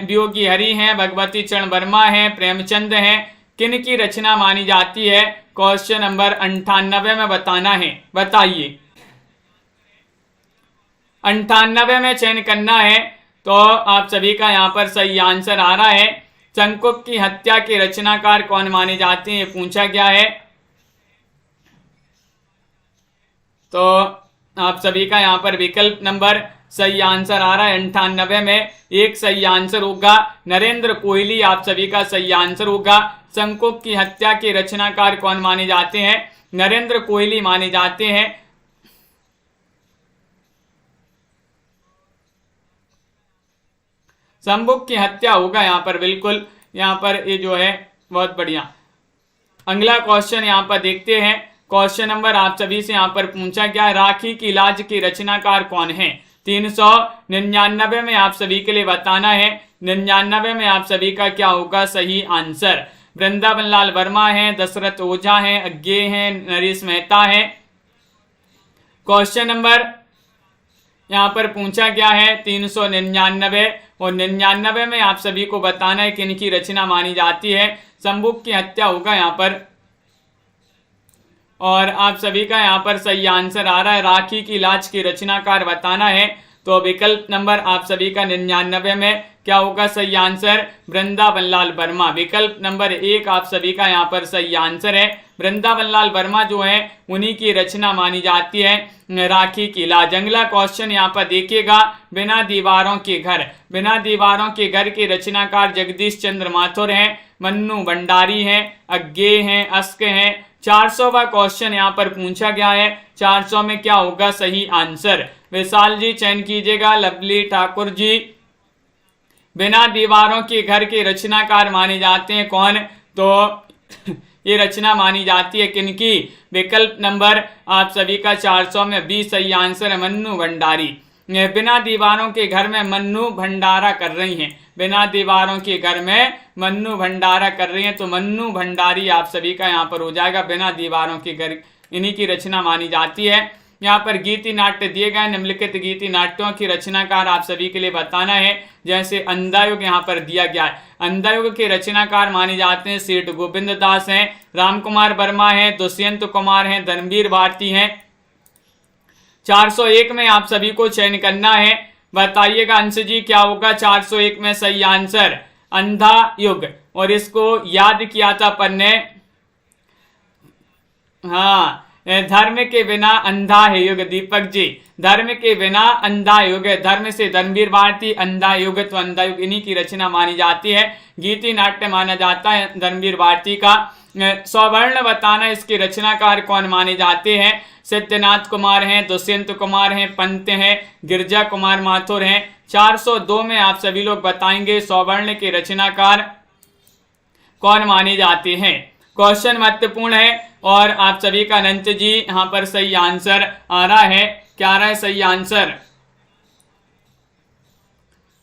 वियोगी हरि हैं, भगवती चरण वर्मा हैं, प्रेमचंद हैं, किन की रचना मानी जाती है? क्वेश्चन नंबर 98 में बताना है, बताइए। 98 में चयन करना है, तो आप सभी का यहाँ पर सही आंसर आ रहा है। शंकुक की हत्या के रचनाकार कौन माने जाते हैं, ये पूछा गया है। तो आप सभी का यहाँ पर विकल्प नंबर सही आंसर आ रहा है 98 में। एक सही आंसर होगा नरेंद्र कोहली, आप सभी का सही आंसर होगा। शंकुक की हत्या के रचनाकार कौन माने जाते हैं? नरेंद्र कोहली माने जाते हैं। शंकुक की हत्या होगा यहाँ पर, बिल्कुल यहाँ पर ये जो है बहुत बढ़िया। अगला क्वेश्चन यहाँ पर देखते हैं। क्वेश्चन नंबर आप सभी से यहाँ पर पूछा गया है, राखी की लाज की रचनाकार कौन है? 399 में आप सभी के लिए बताना है। 99 में आप सभी का क्या होगा सही आंसर? वृंदावन लाल वर्मा हैं, दशरथ ओझा हैं, अज्ञे हैं, नरेश मेहता हैं। क्वेश्चन नंबर यहाँ पर पूछा गया है 399 और 99 में आप सभी को बताना है किन की रचना मानी जाती है। शंकुक की हत्या होगा यहाँ पर और आप सभी का यहाँ पर सही आंसर आ रहा है। राखी की लाज की रचनाकार बताना है, तो विकल्प नंबर आप सभी का 99 में क्या होगा सही आंसर? वृंदावन लाल वर्मा। विकल्प नंबर 1 आप सभी का यहाँ पर सही आंसर है। वृंदावन लाल वर्मा जो है उन्हीं की रचना मानी जाती है राखी की लाज। अगला क्वेश्चन यहाँ पर देखिएगा, बिना दीवारों के घर। बिना दीवारों के घर के रचनाकार जगदीश चंद्र माथुर हैं, मन्नू भंडारी हैं, अज्ञे हैं, अस्क हैं। 400वां क्वेश्चन यहाँ पर पूछा गया है। 400 में क्या होगा सही आंसर? विशाल जी चयन कीजिएगा, लवली ठाकुर जी। बिना दीवारों के घर के रचनाकार माने जाते हैं कौन? तो ये रचना मानी जाती है किनकी? विकल्प नंबर आप सभी का 400 में बी सही आंसर है, मन्नू भंडारी। बिना दीवारों के घर में मन्नू भंडारा कर रही हैं। बिना दीवारों के घर में मन्नू भंडारा कर रही हैं, तो मन्नू भंडारी आप सभी का यहाँ पर हो जाएगा। बिना दीवारों के घर इन्हीं की रचना मानी जाती है। यहाँ पर गीति नाट्य दिए गए, निम्नलिखित गीति नाट्यों की रचनाकार आप सभी के लिए बताना है। जैसे अंधायुग यहाँ पर दिया गया है। अंधायुग के रचनाकार माने जाते हैं सेठ गोविंद दास हैं, राम कुमार वर्मा हैं, दुष्यंत कुमार हैं, धर्मवीर भारती हैं। 401 में आप सभी को चयन करना है, बताइएगा अंश जी क्या होगा 401 में सही आंसर? अंधा युग। और इसको याद किया था पन्ने, हाँ, धर्म के बिना अंधा है युग। दीपक जी, धर्म के बिना अंधा युग है। धर्म से धर्मवीर भारती, अंधा युग तो अंधा युग इन्हीं की रचना मानी जाती है। गीति नाट्य माना जाता है धर्मवीर भारती का। सवर्ण बताना इसके रचनाकार कौन माने जाते हैं? सिद्धनाथ कुमार हैं, दुष्यंत कुमार हैं, पंत हैं, गिरजा कुमार माथुर हैं। 402 में आप सभी लोग बताएंगे सवर्ण के रचनाकार कौन माने जाते हैं। क्वेश्चन महत्वपूर्ण है और आप सभी का अनंत जी यहाँ पर सही आंसर आ रहा है। क्या आ रहा है सही आंसर?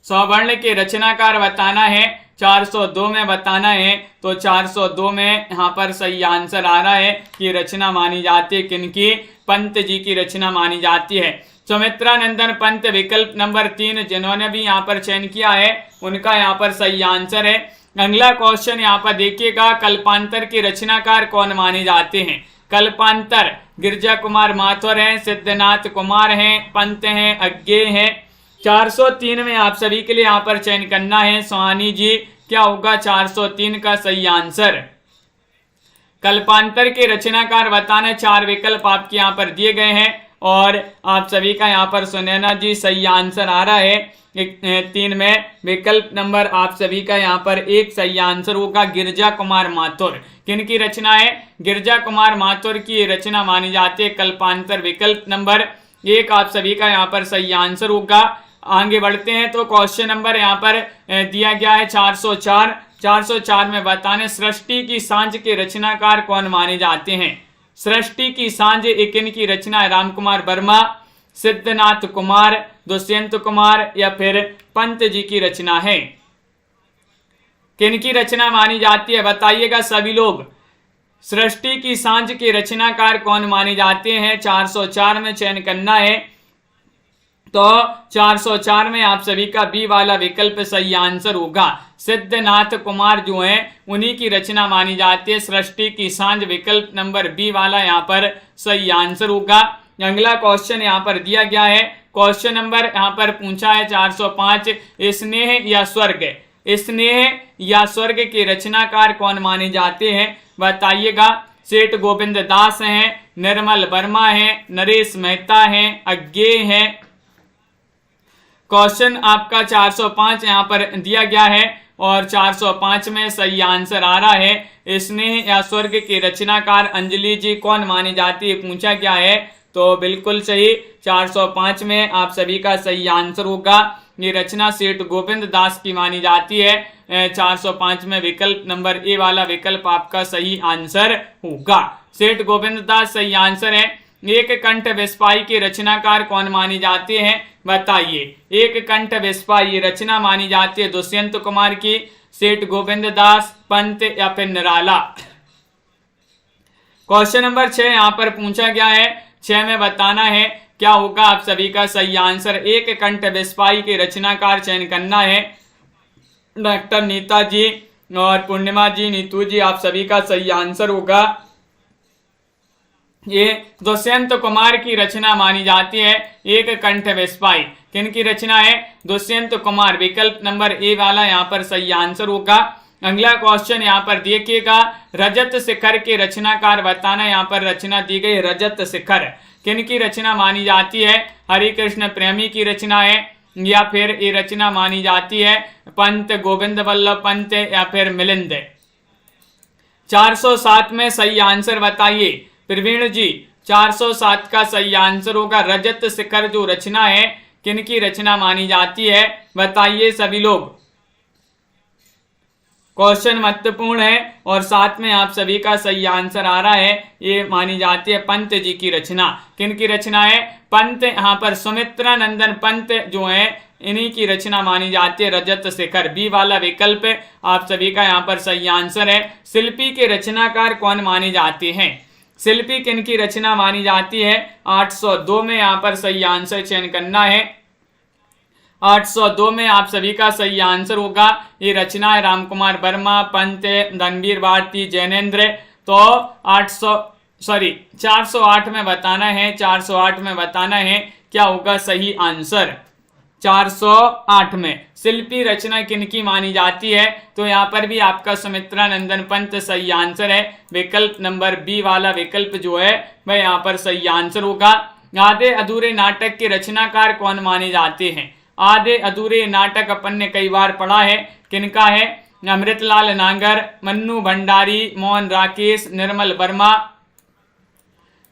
सवर्ण के रचनाकार बताना है, 402 में बताना है। तो 402 में यहाँ पर सही आंसर आ रहा है कि रचना मानी जाती है किनकी? पंत जी की रचना मानी जाती है। सुमित्रा नंदन पंत विकल्प नंबर 3 जिन्होंने भी यहाँ पर चयन किया है उनका यहाँ पर सही आंसर है। अगला क्वेश्चन यहाँ पर देखिएगा, कल्पांतर के रचनाकार कौन माने जाते हैं? कल्पांतर गिरजा कुमार माथुर हैं, सिद्धनाथ कुमार हैं, पंत हैं, अज्ञे हैं। 403 में आप सभी के लिए यहाँ पर चयन करना है सोहानी जी, क्या होगा 403 का सही आंसर। कल्पांतर के रचनाकार बताना, 4 विकल्प आपके यहाँ पर दिए गए हैं और आप सभी का यहाँ पर सुनैना जी सही आंसर आ रहा है। 3 में विकल्प नंबर आप सभी का यहाँ पर 1 सही आंसर होगा गिरजा कुमार माथुर। किन की रचना है? गिरजा कुमार माथुर की रचना मानी जाती है कल्पांतर। विकल्प नंबर 1 आप सभी का यहाँ पर सही आंसर होगा। आगे बढ़ते हैं तो क्वेश्चन नंबर यहाँ पर दिया गया है 404। 404 में बताने सृष्टि की सांझ के रचनाकार कौन माने जाते हैं? सृष्टि की सांझ एक इनकी रचना है राम कुमार वर्मा, सिद्धनाथ कुमार, दुष्यंत कुमार या फिर पंत जी की रचना है। किन की रचना मानी जाती है बताइएगा सभी लोग। सृष्टि की सांझ के रचनाकार कौन माने जाते हैं? 404 में चयन करना है। तो 404 में आप सभी का बी वाला विकल्प सही आंसर होगा। सिद्धनाथ कुमार जो हैं उन्हीं की रचना मानी जाती है सृष्टि की सांझ। विकल्प नंबर बी वाला यहाँ पर सही आंसर होगा। अगला क्वेश्चन यहाँ पर दिया गया है। क्वेश्चन नंबर यहाँ पर पूछा है 405, स्नेह या स्वर्ग। स्नेह या स्वर्ग के रचनाकार कौन माने जाते हैं बताइएगा। सेठ गोविंद दास हैं, निर्मल वर्मा हैं, नरेश मेहता हैं, अज्ञे हैं। क्वेश्चन आपका 405 यहाँ पर दिया गया है और 405 में सही आंसर आ रहा है स्नेह या स्वर्ग के रचनाकार अंजलि जी कौन मानी जाती है पूछा गया है। तो बिल्कुल सही 405 में आप सभी का सही आंसर होगा। ये रचना सेठ गोविंद दास की मानी जाती है। 405 में विकल्प नंबर ए वाला विकल्प आपका सही आंसर होगा। सेठ गोविंद दास सही आंसर है। एक कंठ विस्पाई के रचनाकार कौन मानी जाते हैं बताइए। एक कंठ विस्पाई रचना मानी जाती है दुष्यंत कुमार की, सेठ गोविंद दास, पंत या फिर निराला। क्वेश्चन नंबर 6 यहाँ पर पूछा गया है। 6 में बताना है क्या होगा आप सभी का सही आंसर। एक कंठ विस्पाई के रचनाकार चयन करना है। डॉक्टर नीता जी और पूर्णिमा जी, नीतू जी आप सभी का सही आंसर होगा। ये दुष्यंत कुमार की रचना मानी जाती है एक कंठ विस्पाई। किन की रचना है? दुष्यंत कुमार। विकल्प नंबर ए वाला यहाँ पर सही आंसर होगा। अगला क्वेश्चन यहाँ पर देखिएगा। रजत शिखर के रचनाकार बताना। यहाँ पर रचना दी गई रजत शिखर। किन की रचना मानी जाती है? हरिकृष्ण प्रेमी की रचना है या फिर ये रचना मानी जाती है पंत गोविंद वल्लभ पंत या फिर मिलिंद। 407 में सही आंसर बताइए प्रवीण जी। 407 का सही आंसर होगा रजत शिखर जो रचना है किन की रचना मानी जाती है बताइए सभी लोग। क्वेश्चन महत्वपूर्ण है और साथ में आप सभी का सही आंसर आ रहा है। ये मानी जाती है पंत जी की रचना। किन की रचना है? पंत। यहाँ पर सुमित्रा नंदन पंत जो है इन्हीं की रचना मानी जाती है रजत शिखर। बी वाला विकल्प आप सभी का यहाँ पर सही आंसर है। शिल्पी के रचनाकार कौन माने जाते हैं? शिल्पी किन की रचना मानी जाती है? 802 में यहाँ पर सही आंसर चयन करना है। 802 में आप सभी का सही आंसर होगा। ये रचना है राम कुमार वर्मा, पंत, धनवीर भारती, जैनेन्द्र। तो 408 में बताना है। 408 में बताना है क्या होगा सही आंसर। 408 में शिल्पी रचना किनकी मानी जाती है? तो यहाँ पर भी आपका सुमित्रा नंदन पंत सही आंसर है। विकल्प नंबर बी वाला विकल्प जो है वह यहाँ पर सही आंसर होगा। आधे अधूरे नाटक के रचनाकार कौन माने जाते हैं? आधे अधूरे नाटक अपन ने कई बार पढ़ा है। किनका है? अमृतलाल नागर, मन्नू भंडारी, मोहन राकेश, निर्मल वर्मा।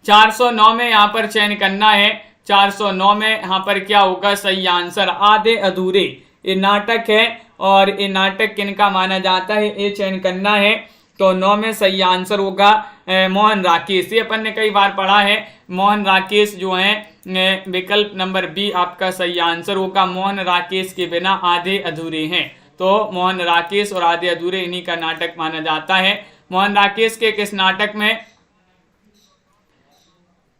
409 में यहाँ पर चयन करना है। 409 में यहाँ पर क्या होगा सही आंसर। आधे अधूरे ये नाटक है और ये नाटक किनका माना जाता है ये चयन करना है। तो 9 में सही आंसर होगा मोहन राकेश। ये अपन ने कई बार पढ़ा है। मोहन राकेश जो है विकल्प नंबर बी आपका सही आंसर होगा। मोहन राकेश के बिना आधे अधूरे हैं। तो मोहन राकेश और आधे अधूरे इन्हीं का नाटक माना जाता है। मोहन राकेश के किस नाटक में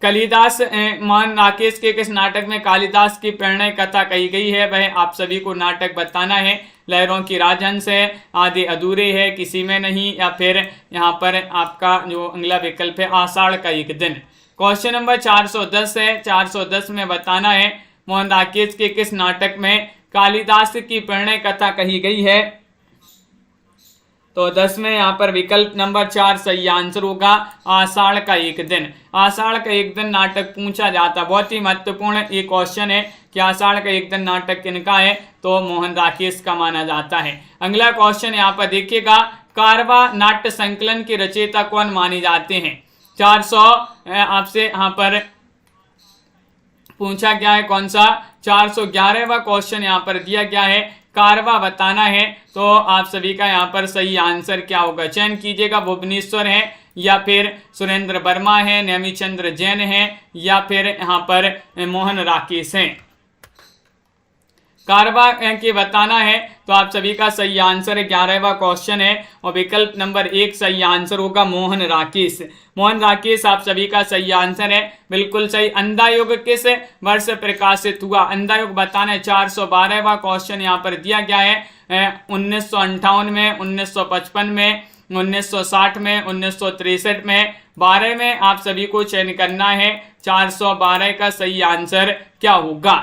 कालिदास मोहन राकेश के किस नाटक में कालिदास की प्रणय कथा कही गई है? वह आप सभी को नाटक बताना है। लहरों की राजहंस है, आधे अधूरे है, किसी में नहीं, या फिर यहाँ पर आपका जो अगला विकल्प है आषाढ़ का एक दिन। क्वेश्चन नंबर 410 है। 410 में बताना है मोहन राकेश के किस नाटक में कालिदास की प्रणय कथा कही गई है? तो 10 में यहाँ पर विकल्प नंबर 4 सही आंसर होगा आषाढ़ का एक दिन। आषाढ़ का एक दिन नाटक पूछा जाता, बहुत ही महत्वपूर्ण ये क्वेश्चन है कि आषाढ़ का एक दिन नाटक किनका है? तो मोहन राकेश का माना जाता है। अगला क्वेश्चन यहाँ पर देखिएगा, कारवा नाट्य संकलन के रचयिता कौन माने जाते हैं? 400 आपसे यहाँ पर पूछा गया है, कौन सा? 411वां क्वेश्चन यहाँ पर दिया गया है, कारवा बताना है। तो आप सभी का यहाँ पर सही आंसर क्या होगा? चयन कीजिएगा, भुवनेश्वर है या फिर सुरेंद्र वर्मा है, नेमिचंद्र जैन है या फिर यहाँ पर मोहन राकेश है। कारवा के बताना है तो आप सभी का सही आंसर 11वां क्वेश्चन है और विकल्प नंबर 1 सही आंसर होगा मोहन राकेश। मोहन राकेश आप सभी का सही आंसर है, बिल्कुल सही। अंधा युग किस वर्ष प्रकाशित हुआ? अंधा युग बताना है। 412वां क्वेश्चन यहाँ पर दिया गया है, 1958 में, 1955 में, 1960 में, 1963 में, 12 में आप सभी को चयन करना है। 412 का सही आंसर क्या होगा?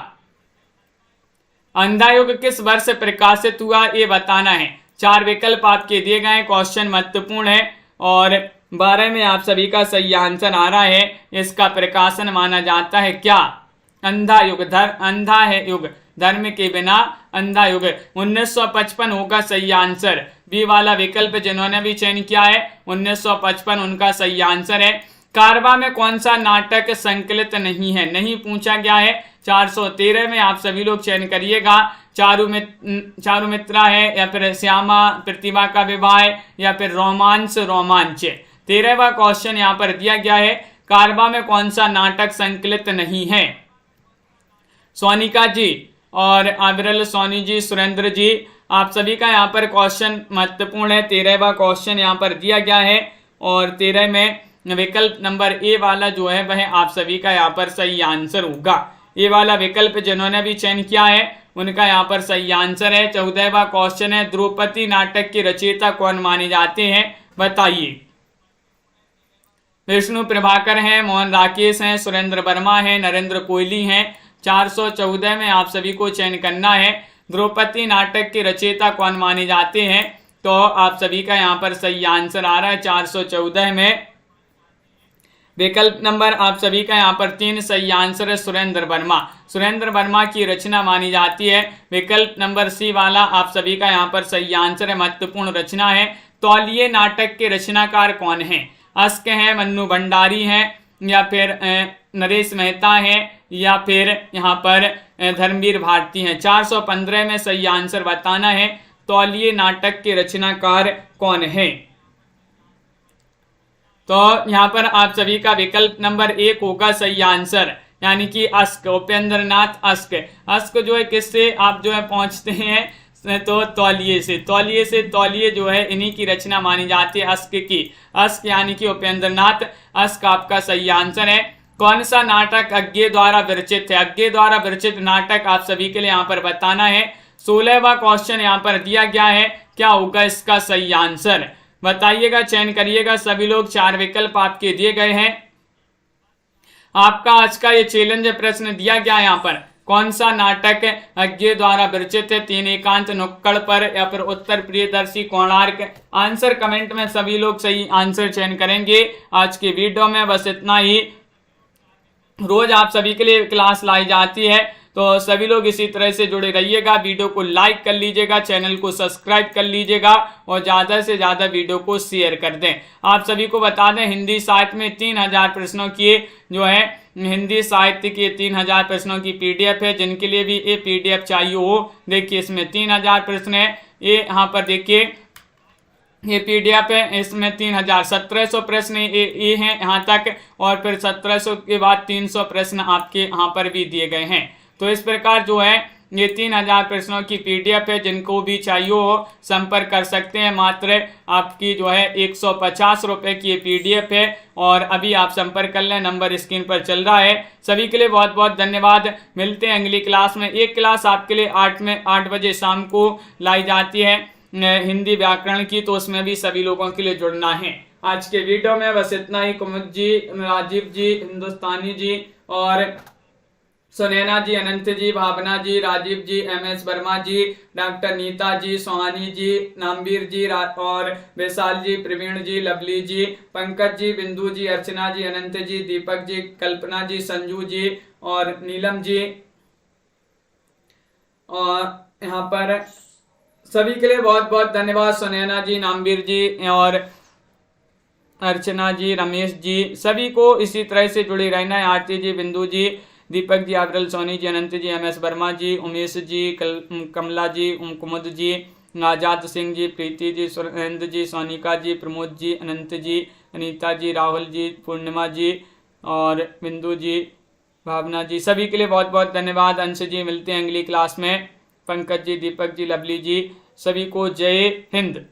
अंधा युग किस वर्ष प्रकाशित हुआ ये बताना है। 4 विकल्प आपके दिए गए हैं, क्वेश्चन महत्वपूर्ण है और 12 में आप सभी का सही आंसर आ रहा है। इसका प्रकाशन माना जाता है क्या? अंधा युग। अंधा है युग, धर्म के बिना अंधा युग। 1955 होगा सही आंसर। बी वाला विकल्प जिन्होंने भी चयन किया है 1955 उनका सही आंसर है। कारवा में कौन सा नाटक संकलित नहीं है? नहीं पूछा गया है। 413 में आप सभी लोग चयन करिएगा, चारुमित्रा है या फिर श्यामा प्रतिभा का विवाह या फिर रोमांस रोमांच। 13वां क्वेश्चन यहाँ पर दिया गया है, कारवा में कौन सा नाटक संकलित नहीं है? सोनिका जी और अविरल सोनी जी, सुरेंद्र जी, आप सभी का यहाँ पर क्वेश्चन महत्वपूर्ण है। 13वां क्वेश्चन यहाँ पर दिया गया है और 13 में विकल्प नंबर ए वाला जो है वह आप सभी का यहाँ पर सही आंसर होगा। ए वाला विकल्प जिन्होंने भी चयन किया है उनका यहाँ पर सही आंसर है। 14वां क्वेश्चन है, द्रौपदी नाटक के रचयिता कौन माने जाते हैं? बताइए। विष्णु प्रभाकर हैं, मोहन राकेश हैं, सुरेंद्र वर्मा हैं, नरेंद्र कोहली हैं। 414 में आप सभी को चयन करना है, द्रौपदी नाटक के रचयिता कौन माने जाते हैं? तो आप सभी का यहाँ पर सही आंसर आ रहा है 414 में विकल्प नंबर आप सभी का यहाँ पर 3 सही आंसर है, सुरेंद्र वर्मा। सुरेंद्र वर्मा की रचना मानी जाती है। विकल्प नंबर सी वाला आप सभी का यहाँ पर सही आंसर है, महत्वपूर्ण रचना है। तौलिए नाटक के रचनाकार कौन हैं? अस्क हैं, मन्नू भंडारी हैं या फिर नरेश मेहता हैं या फिर यहाँ पर धर्मवीर भारती हैं। 415 में सही आंसर बताना है, तौलिए नाटक के रचनाकार कौन है? तो यहाँ पर आप सभी का विकल्प नंबर 1 होगा सही आंसर, यानी कि ask, Upendra Nath ask. Ask जो है किससे आप जो है पहुंचते हैं? तो तौलिए से। तौलिए जो है इन्हीं की रचना मानी जाती है, अस्क की। अस्क यानी कि उपेंद्र नाथ अस्क आपका सही आंसर है। कौन सा नाटक अज्ञे द्वारा विरचित है? अज्ञे द्वारा विरचित नाटक आप सभी के लिए यहाँ पर बताना है। 16वां क्वेश्चन यहाँ पर दिया गया है, क्या होगा इसका सही आंसर? बताइएगा, चयन करिएगा सभी लोग। 4 विकल्प आपके दिए गए हैं। आपका आज का ये चैलेंज प्रश्न दिया गया यहाँ पर, कौन सा नाटक अज्ञे द्वारा विरचित है? 3 एकांत, नुक्कड़ पर या फिर उत्तर प्रियदर्शी, कोणार्क। आंसर कमेंट में सभी लोग सही आंसर चयन करेंगे। आज की वीडियो में बस इतना ही। रोज आप सभी के लिए क्लास लाई जाती है, तो सभी लोग इसी तरह से जुड़े रहिएगा। वीडियो को लाइक कर लीजिएगा, चैनल को सब्सक्राइब कर लीजिएगा और ज़्यादा से ज़्यादा वीडियो को शेयर कर दें। आप सभी को बता दें, हिंदी साहित्य में 3000 प्रश्नों की जो है हिंदी साहित्य के 3000 प्रश्नों की PDF है। जिनके लिए भी ये PDF चाहिए हो, देखिए इसमें 3000 प्रश्न है। ये यहाँ पर देखिए ये PDF है, इसमें 1700 प्रश्न ये हैं यहाँ तक, और फिर 1700 के बाद 300 प्रश्न आपके यहाँ पर भी दिए गए हैं। तो इस प्रकार जो है ये 3000 प्रश्नों की PDF है, जिनको भी चाहिए हो संपर्क कर सकते हैं। मात्र आपकी जो है 150 रुपये की ये PDF है और अभी आप संपर्क कर लें, नंबर स्क्रीन पर चल रहा है। सभी के लिए बहुत बहुत धन्यवाद। मिलते हैं अगली क्लास में। एक क्लास आपके लिए 8 बजे शाम को लाई जाती है हिंदी व्याकरण की, तो उसमें भी सभी लोगों के लिए जुड़ना है। आज के वीडियो में बस इतना ही। कुमुद जी, राजीव जी, हिंदुस्तानी जी और सुनैना जी, अनंत जी, भावना जी, राजीव जी, MS वर्मा जी, डॉक्टर नीता जी, सोहानी जी, नामवीर जी और विशाल जी, प्रवीण जी, लवली जी, पंकज जी, बिंदु जी, अर्चना जी, अनंत जी, दीपक जी, कल्पना जी, संजू जी और नीलम जी, और यहाँ पर सभी के लिए बहुत बहुत धन्यवाद। सुनैना जी, नामवीर जी और अर्चना जी, रमेश जी, सभी को इसी तरह से जुड़े रहना है। आरती जी, बिंदु जी, दीपक जी, अवरल, सोनी जी, अनंत जी, MS वर्मा जी, उमेश जी, कमला जी, कुमुद जी, आजाद सिंह जी, प्रीति जी, सुरेंद्र जी, सोनिका जी, प्रमोद जी, अनंत जी, अनीता जी, राहुल जी, पूर्णिमा जी और बिंदु जी, भावना जी, सभी के लिए बहुत बहुत धन्यवाद। अंश जी, मिलते हैं अगली क्लास में। पंकज जी, दीपक जी, लवली जी, सभी को जय हिंद।